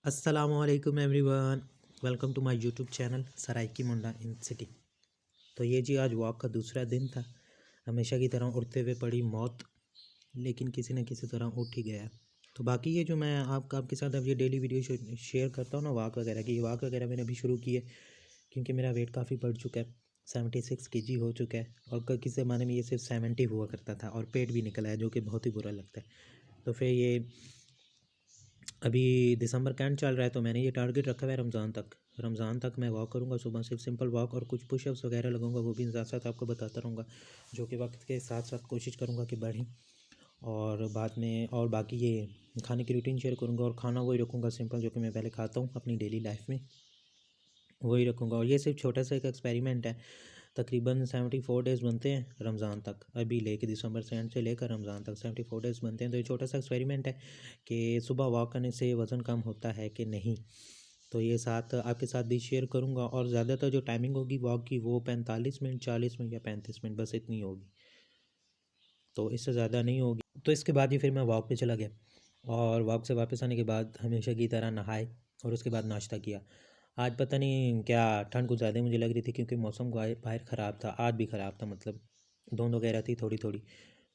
अस्सलामुअलैकुम everyone. Welcome to my YouTube channel Saraiki Munda in city. तो ये जी आज वॉक का दूसरा दिन था। हमेशा की तरह उठते हुए पड़ी मौत, लेकिन किसी न किसी तरह उठ ही गया। तो बाकी ये जो मैं आपके साथ अब ये डेली वीडियो शेयर करता हूँ ना वॉक वगैरह की, ये वॉक वगैरह मैंने अभी शुरू की है क्योंकि मेरा वेट काफ़ी बढ़ चुका है। 76 केजी हो चुका है और किसी ज़माने में ये सिर्फ 70 हुआ करता था और पेट भी निकला है, जो कि बहुत ही बुरा लगता है। तो फिर ये अभी दिसंबर का एंड चल रहा है, तो मैंने ये टारगेट रखा हुआ है रमज़ान तक मैं वॉक करूँगा। सुबह सिर्फ सिंपल वॉक और कुछ पुशअप्स वगैरह लगाऊंगा, वो भी साथ साथ आपको बताता रहूँगा, जो कि वक्त के साथ साथ कोशिश करूँगा कि बढ़ें। और बाद में और बाकी ये खाने की रूटीन शेयर करूँगा और खाना वही रखूँगा सिंपल, जो कि मैं पहले खाता हूँ अपनी डेली लाइफ में, वही रखूँगा। और ये सिर्फ छोटा सा एक एक्सपेरिमेंट है। तकरीबन 74 डेज़ बनते हैं रमज़ान तक, अभी लेके दिसंबर से एंड से लेकर रमज़ान तक 74 डेज़ बनते हैं। तो ये छोटा सा एक्सपेरिमेंट है कि सुबह वॉक करने से वज़न कम होता है कि नहीं। तो ये साथ आपके साथ भी शेयर करूँगा। और ज़्यादातर जो टाइमिंग होगी वॉक की वो 45 मिनट, 40 मिनट या 35 मिनट, बस इतनी होगी, तो इससे ज़्यादा नहीं होगी। तो इसके बाद ही फिर मैं वॉक पे चला गया और वॉक से वापस आने के बाद हमेशा की तरह नहाए और उसके बाद नाश्ता किया। आज पता नहीं क्या ठंड कुछ ज़्यादा मुझे लग रही थी क्योंकि मौसम बाहर ख़राब था, आज भी ख़राब था, मतलब धुंध वगैरह थी थोड़ी थोड़ी।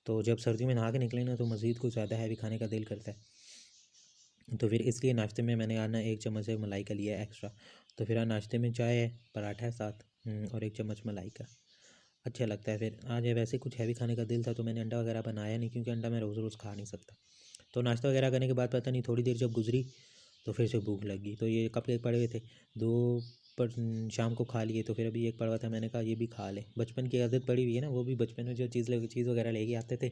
तो जब सर्दी में नहा के निकले ना तो मज़ीद कुछ ज़्यादा हैवी खाने का दिल करता है। तो फिर इसलिए नाश्ते में मैंने आज ना 1 चम्मच से मलाई का लिया एक्स्ट्रा। तो फिर आज नाश्ते में चाय है, पराठा है साथ, और 1 चम्मच मलाई का अच्छा लगता है। फिर आज वैसे कुछ हैवी खाने का दिल था तो मैंने अंडा वगैरह बनाया नहीं, क्योंकि अंडा मैं रोज़ रोज़ खा नहीं सकता। तो नाश्ता वगैरह करने के बाद पता नहीं थोड़ी देर जब गुजरी तो फिर से भूख लगी। तो ये कप केक पड़े हुए थे, 2 पर शाम को खा लिए, तो फिर अभी एक पड़ा हुआ था, मैंने कहा ये भी खा ले। बचपन की आदत पड़ी हुई है ना, वो भी बचपन में जो चीज़ वगैरह लेके आते थे,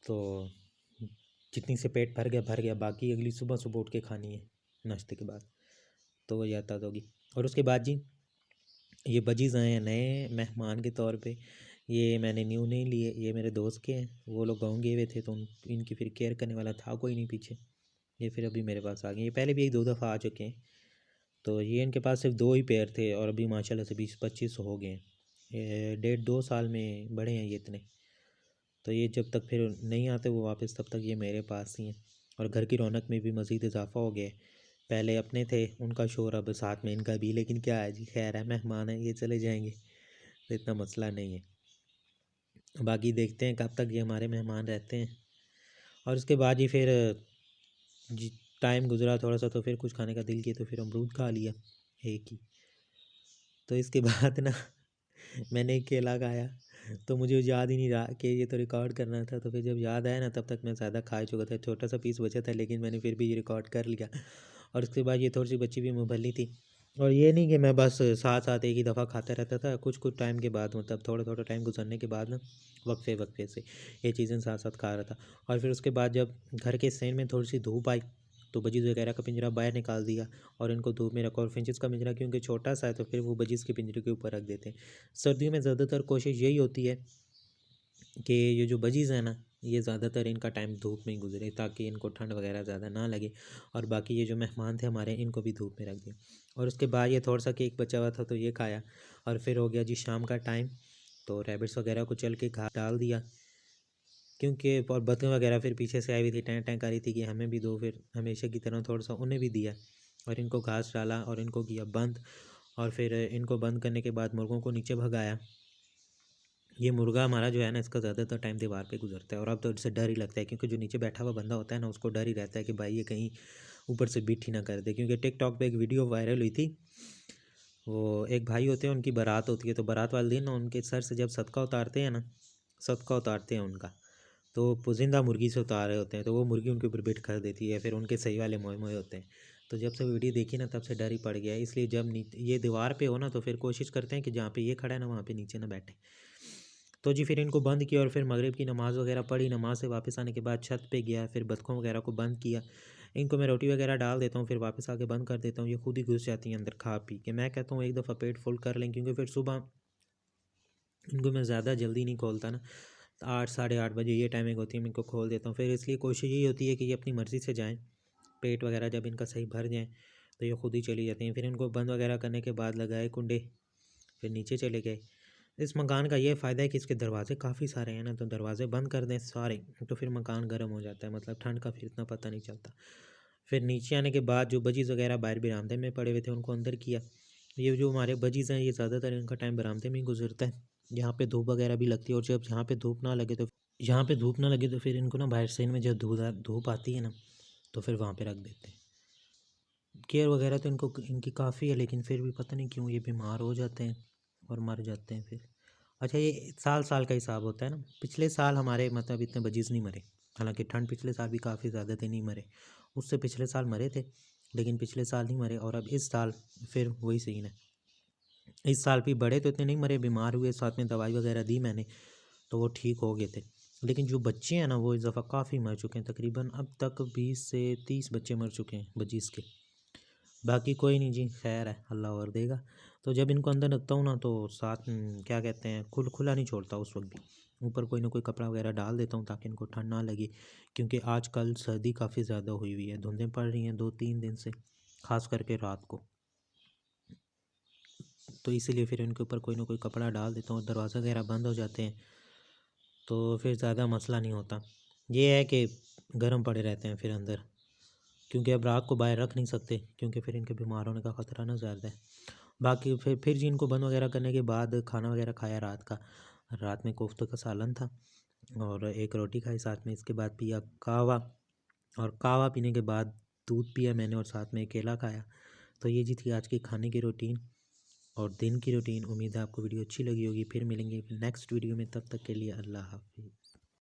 तो जितनी से पेट भर गया, बाकी अगली सुबह सुबह उठ के खानी है नाश्ते के बाद, तो वही याद होगी। और उसके बाद जी ये बजीज़ आए हैं नए मेहमान के तौर पे। ये मैंने न्यू नहीं लिए, ये मेरे दोस्त के हैं, वो लोग गाँव गए हुए थे तो इनकी फिर केयर करने वाला था कोई नहीं पीछे, ये फिर अभी मेरे पास आ गए। ये पहले भी 1-2 दफ़ा आ चुके हैं। तो ये इनके पास सिर्फ 2 ही पेयर थे और अभी माशाल्लाह से 20-25 हो गए हैं। ये 1.5-2 साल में बड़े हैं ये इतने। तो ये जब तक फिर नहीं आते वो वापस, तब तक ये मेरे पास ही हैं। और घर की रौनक में भी मज़ीद इजाफा हो गया है। पहले अपने थे उनका शोर, अब साथ में इनका भी, लेकिन क्या है जी, खैर है, मेहमान है, ये चले जाएंगे तो इतना मसला नहीं है। बाकी देखते हैं कब तक ये हमारे मेहमान रहते हैं। और उसके बाद ही फिर जी टाइम गुजरा थोड़ा सा, तो फिर कुछ खाने का दिल किया तो फिर अमरूद खा लिया एक ही। तो इसके बाद ना मैंने एक केला खाया, तो मुझे याद ही नहीं रहा कि ये तो रिकॉर्ड करना था। तो फिर जब याद आया ना तब तक मैं ज़्यादा खा चुका था, छोटा सा पीस बचा था, लेकिन मैंने फिर भी ये रिकॉर्ड कर लिया। और उसके बाद ये थोड़ी सी बच्ची भी मुँह भली थी। और ये नहीं कि मैं बस साथ साथ एक ही दफ़ा खाता रहता था, कुछ कुछ टाइम के बाद, मतलब थोड़ा थोड़ा टाइम गुजरने के बाद ना वक्फे वक्फे से ये चीज़ें साथ साथ खा रहा था। और फिर उसके बाद जब घर के सेन में थोड़ी सी धूप आई तो बजीज़ वगैरह का पिंजरा बाहर निकाल दिया और इनको धूप में रखा। और फिंचज़ का पिंजरा क्योंकि छोटा सा है तो फिर वो बजीज़ के पिंजरे के ऊपर रख देते हैं। सर्दियों में ज़्यादातर कोशिश यही होती है कि ये जो बजीज़ है ना, ये ज़्यादातर इनका टाइम धूप में ही गुजरे ताकि इनको ठंड वगैरह ज़्यादा ना लगे। और बाकी ये जो मेहमान थे हमारे, इनको भी धूप में रख दिया। और उसके बाद ये थोड़ा सा केक बचा हुआ था तो ये खाया। और फिर हो गया जी शाम का टाइम, तो रैबिट्स वगैरह को चल के घास डाल दिया, क्योंकि और बतखें वगैरह फिर पीछे से आई हुई थी, टैं टैं कर रही थी कि हमें भी दो। फिर हमेशा की तरह थोड़ा सा उन्हें भी दिया और इनको घास डाला और इनको किया बंद। और फिर इनको बंद करने के बाद मुर्गों को नीचे भगाया। ये मुर्गा हमारा जो है ना, इसका ज़्यादातर टाइम दीवार पे गुजरता है और अब तो इससे डर ही लगता है, क्योंकि जो नीचे बैठा हुआ बंदा होता है ना, उसको डर ही रहता है कि भाई ये कहीं ऊपर से बिठ ही ना कर दे। क्योंकि टिकटॉक पे एक वीडियो वायरल हुई थी, वो एक भाई होते हैं, उनकी बारात होती है, तो बारात वाले दिन ना उनके सर से जब सदका उतारते हैं ना, सदका उतारते हैं उनका, तो पुजिंदा मुर्गी से उतार रहे होते हैं, तो वो मुर्गी उनके ऊपर बिठ कर देती है, फिर उनके सही वाले मोए मोए होते हैं। तो जब से वीडियो देखी ना तब से डर ही पड़ गया है। इसलिए जब ये दीवार पे हो ना तो फिर कोशिश करते हैं कि जहाँ पे ये खड़ा है ना वहाँ पे नीचे ना बैठे। तो जी फिर इनको बंद किया और फिर मगरिब की नमाज़ वगैरह पढ़ी। नमाज़ से वापस आने के बाद छत पे गया, फिर बतखों वगैरह को बंद किया। इनको मैं रोटी वगैरह डाल देता हूँ, फिर वापस आके बंद कर देता हूँ, ये खुद ही घुस जाती हैं अंदर खा पी के। मैं कहता हूँ एक दफ़ा पेट फुल कर लें, क्योंकि फिर सुबह इनको मैं ज़्यादा जल्दी नहीं खोलता ना, 8 साढ़े 8 बजे ये टाइमिंग होती है, मैं इनको खोल देता हूँ। फिर इसलिए कोशिश यही होती है कि ये अपनी मर्ज़ी से जाएँ, पेट वगैरह जब इनका सही भर जाए तो ये खुद ही चली जाती हैं। फिर इनको बंद वगैरह करने के बाद लगाए कुंडे, फिर नीचे चले गए। इस मकान का ये फ़ायदा है कि इसके दरवाज़े काफ़ी सारे हैं ना, तो दरवाज़े बंद कर दें सारे तो फिर मकान गर्म हो जाता है, मतलब ठंड का फिर इतना पता नहीं चलता। फिर नीचे आने के बाद जो बजीज़ वगैरह बाहर बरामदे में पड़े हुए थे उनको अंदर किया। ये जो हमारे बजीज़ हैं ये ज़्यादातर इनका टाइम बरामदे में ही गुजरता है, यहाँ पे धूप वगैरह भी लगती है। और जब यहाँ पे धूप ना लगे तो फिर इनको ना बाहर से इनमें जब धूप आती है ना तो फिर वहाँ पे रख देते हैं। केयर वगैरह तो इनको इनकी काफ़ी है, लेकिन फिर भी पता नहीं क्यों ये बीमार हो जाते हैं और मर जाते हैं फिर। अच्छा, ये साल साल का हिसाब होता है ना। पिछले साल हमारे मतलब इतने बजीज़ नहीं मरे, हालांकि ठंड पिछले साल भी काफ़ी ज़्यादा थे, नहीं मरे। उससे पिछले साल मरे थे, लेकिन पिछले साल नहीं मरे। और अब इस साल फिर वही सीन है। इस साल भी बड़े तो इतने नहीं मरे, बीमार हुए, साथ में दवाई वगैरह दी मैंने तो वो ठीक हो गए थे। लेकिन जो बच्चे हैं ना वो इस दफ़ा काफ़ी मर चुके हैं, तकरीबन अब तक 20 से 30 बच्चे मर चुके हैं बजीज़ के। बाकी कोई नहीं जी, खैर है, अल्लाह और देगा। तो जब इनको अंदर रखता हूँ ना तो साथ क्या कहते हैं, खुला नहीं छोड़ता उस वक्त भी, ऊपर कोई ना कोई कपड़ा वगैरह डाल देता हूँ ताकि इनको ठंड ना लगे। क्योंकि आजकल सर्दी काफ़ी ज़्यादा हुई हुई है, धुंधें पड़ रही हैं 2-3 दिन से, ख़ास करके रात को। तो इसीलिए फिर इनके ऊपर कोई ना कोई कपड़ा डाल देता हूँ, दरवाज़ा वगैरह बंद हो जाते हैं तो फिर ज़्यादा मसला नहीं होता। ये है कि गर्म पड़े रहते हैं फिर अंदर, क्योंकि अब रात को बाहर रख नहीं सकते, क्योंकि फिर इनके बीमार होने का ख़तरा ना ज़्यादा है। बाकी फिर जी इनको बंद वगैरह करने के बाद खाना वगैरह खाया रात का। रात में कोफ्ते का सालन था और एक रोटी खाई साथ में। इसके बाद पिया कावा, और कावा पीने के बाद दूध पिया मैंने और साथ में केला खाया। तो ये जी थी आज की खाने की रूटीन और दिन की रूटीन। उम्मीद है आपको वीडियो अच्छी लगी होगी। फिर मिलेंगे नेक्स्ट वीडियो में, तब तक के लिए अल्लाह हाफिज़।